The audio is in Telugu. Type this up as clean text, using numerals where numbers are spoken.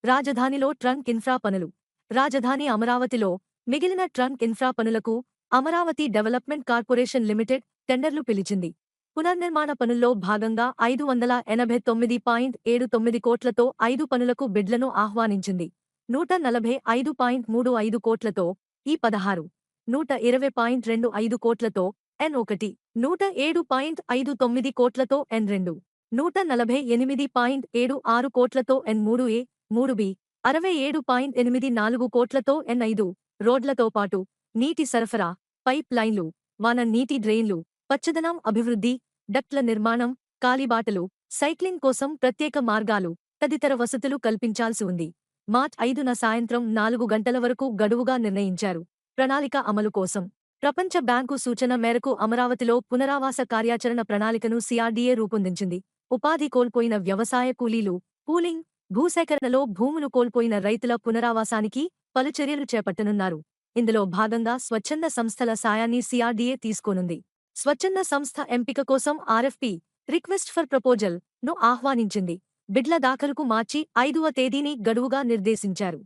రాజధానిలో ట్రంక్ ఇన్ఫ్రా పనులు. రాజధాని అమరావతిలో మిగిలిన ట్రంక్ ఇన్ఫ్రా పనులకు అమరావతి డెవలప్మెంట్ కార్పొరేషన్ లిమిటెడ్ టెండర్లు పిలిచింది. పునర్నిర్మాణ పనుల్లో భాగంగా 589.79 కోట్లతో 5 పనులకు బిడ్లను ఆహ్వానించింది. 145.35 కోట్లతో ఈ16, 120.25 కోట్లతో N1, 107.59 కోట్లతో N2, 148.76 కోట్లతో N3A, 3B, 67.84 కోట్లతో N5 రోడ్లతో పాటు నీటి సరఫరా, పైప్ లైన్లు, వాన నీటి డ్రెయిన్లు, పచ్చదనం అభివృద్ధి, డక్ట్ల నిర్మాణం, కాలిబాటలు, సైక్లింగ్ కోసం ప్రత్యేక మార్గాలు తదితర వసతులు కల్పించాల్సి ఉంది. మార్చ్ 5న సాయంత్రం 4 గంటల వరకు గడువుగా నిర్ణయించారు. ప్రణాళిక అమలు కోసం ప్రపంచ బ్యాంకు సూచన మేరకు అమరావతిలో పునరావాస కార్యాచరణ ప్రణాళికను CRDA రూపొందించింది. ఉపాధి కోల్పోయిన వ్యవసాయ కూలీలు, పూలింగ్, భూసేకరణలో భూములు కోల్పోయిన రైతుల పునరావాసానికి పలు చర్యలు చేపట్టనున్నారు. ఇందులో భాగంగా స్వచ్ఛంద సంస్థల సాయాన్ని CRDA తీసుకోనుంది. స్వచ్ఛంద సంస్థ ఎంపిక కోసం RFP రిక్వెస్ట్ ఫర్ ప్రపోజల్ ను ఆహ్వానించింది. బిడ్ల దాఖలుకు మార్చి 5వ తేదీని గడువుగా నిర్దేశించారు.